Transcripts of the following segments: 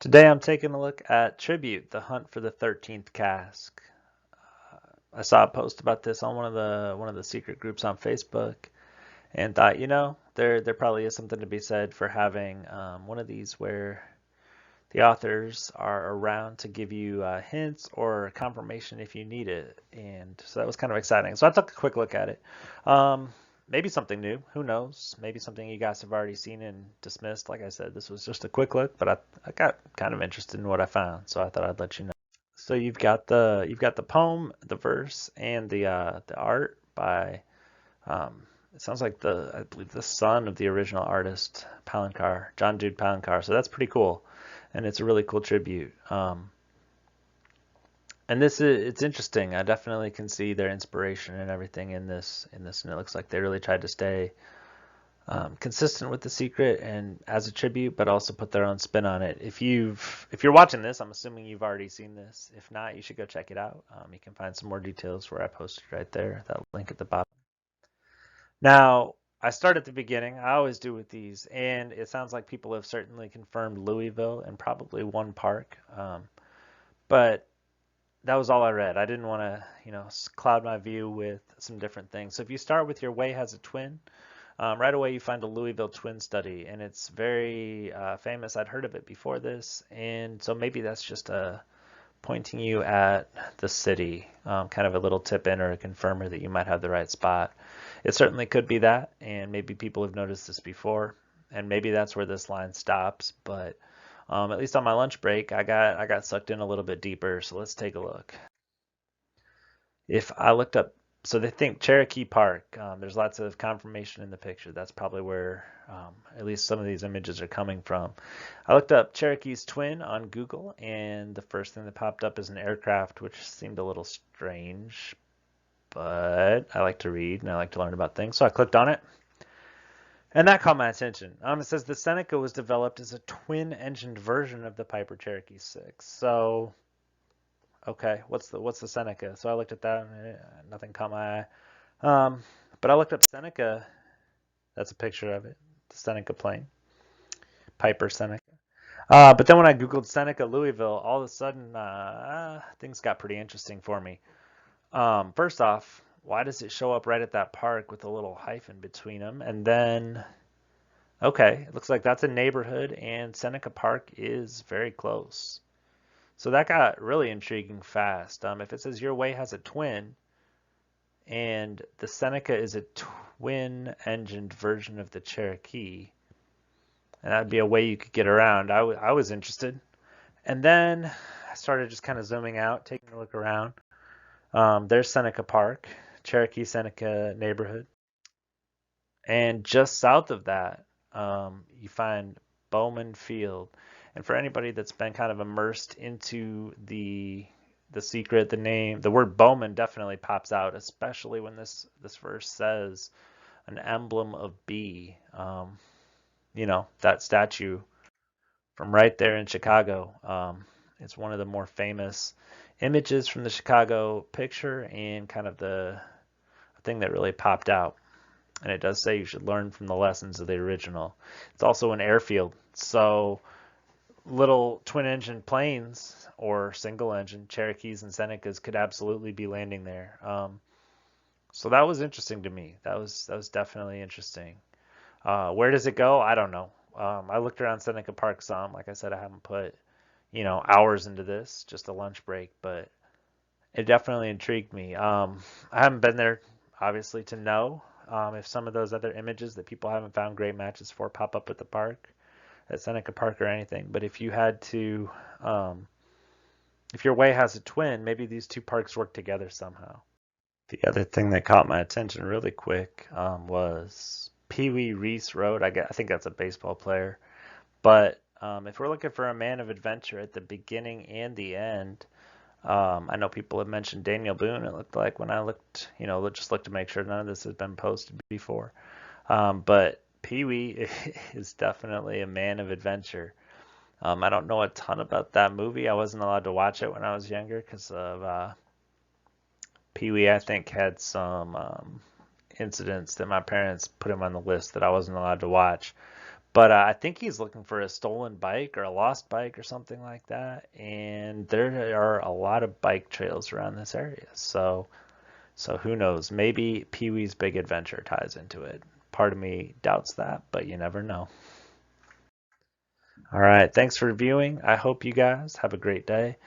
Today I'm taking a look at Tribute, the hunt for the 13th Casque. I saw a post about this on one of the secret groups on Facebook and thought, there probably is something to be said for having one of these where the authors are around to give you hints or confirmation if you need it. And so that was kind of exciting. So I took a quick look at it. Um, Maybe something new. Who knows? Maybe something you guys have already seen and dismissed. Like I said, this was just a quick look, but I got kind of interested in what I found, so I thought I'd let you know. So you've got the poem, the verse, and the art by it sounds like I believe the son of the original artist, Palencar, John Jude Palencar. So that's pretty cool, and it's a really cool tribute. And it's interesting. I definitely can see their inspiration and everything in this, and it looks like they really tried to stay consistent with the secret and as a tribute, but also put their own spin on it. If you're watching this, I'm assuming you've already seen this. If not, you should go check it out. You can find some more details where I posted right there, that link at the bottom. Now, I start at the beginning. I always do with these, and it sounds like people have certainly confirmed Louisville and probably one park. But that was all I read. I didn't want to, cloud my view with some different things. So if you start with your way has a twin, right away you find a Louisville twin study, and it's very famous. I'd heard of it before this, and so maybe that's just pointing you at the city, kind of a little tip in or a confirmer that you might have the right spot. It certainly could be that, and maybe people have noticed this before, and maybe that's where this line stops. But at least on my lunch break, I got sucked in a little bit deeper. So let's take a look. If I looked up, so they think Cherokee Park. There's lots of confirmation in the picture. That's probably where at least some of these images are coming from. I looked up Cherokee's twin on Google, and the first thing that popped up is an aircraft, which seemed a little strange, but I like to read and I like to learn about things. So I clicked on it, and that caught my attention. It says the Seneca was developed as a twin-engined version of the Piper Cherokee 6. So okay, what's the Seneca? So I looked at that and nothing caught my eye. Um, but I looked up Seneca. That's a picture of it, the Seneca plane, Piper Seneca. But then when I Googled Seneca Louisville, all of a sudden things got pretty interesting for me. First off, why does it show up right at that park with a little hyphen between them? And then, okay, it looks like that's a neighborhood, and Seneca Park is very close. So that got really intriguing fast. If it says your way has a twin, and the Seneca is a twin-engined version of the Cherokee, and that'd be a way you could get around. I was interested. And then I started just kind of zooming out, taking a look around. There's Seneca Park, Cherokee Seneca neighborhood. And just south of that, you find Bowman Field. And for anybody that's been kind of immersed into the secret, the name, the word Bowman definitely pops out, especially when this verse says an emblem of B. That statue from right there in Chicago. It's one of the more famous images from the Chicago picture and kind of the thing that really popped out. And it does say you should learn from the lessons of the original. It's also an airfield, so little twin engine planes or single engine Cherokees and Senecas could absolutely be landing there. So that was interesting to me. That was definitely interesting. Where does it go? I don't know. I looked around Seneca Park some. Like I said, I haven't put hours into this, just a lunch break, but it definitely intrigued me. I haven't been there obviously to know if some of those other images that people haven't found great matches for pop up at the park, at Seneca Park or anything. But if you had to, if your way has a twin, maybe these two parks work together somehow. The other thing that caught my attention really quick was Pee Wee Reese Road. I think that's a baseball player. But if we're looking for a man of adventure at the beginning and the end, I know people have mentioned Daniel Boone. It looked like when I looked, just looked to make sure none of this has been posted before. But Pee Wee is definitely a man of adventure. I don't know a ton about that movie. I wasn't allowed to watch it when I was younger because of Pee Wee. I think had some incidents that my parents put him on the list that I wasn't allowed to watch. But I think he's looking for a stolen bike or a lost bike or something like that. And there are a lot of bike trails around this area. So who knows? Maybe Pee Wee's Big Adventure ties into it. Part of me doubts that, but you never know. All right, thanks for viewing. I hope you guys have a great day.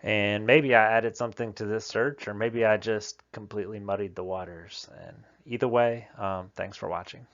And maybe I added something to this search, or maybe I just completely muddied the waters. And either way, thanks for watching.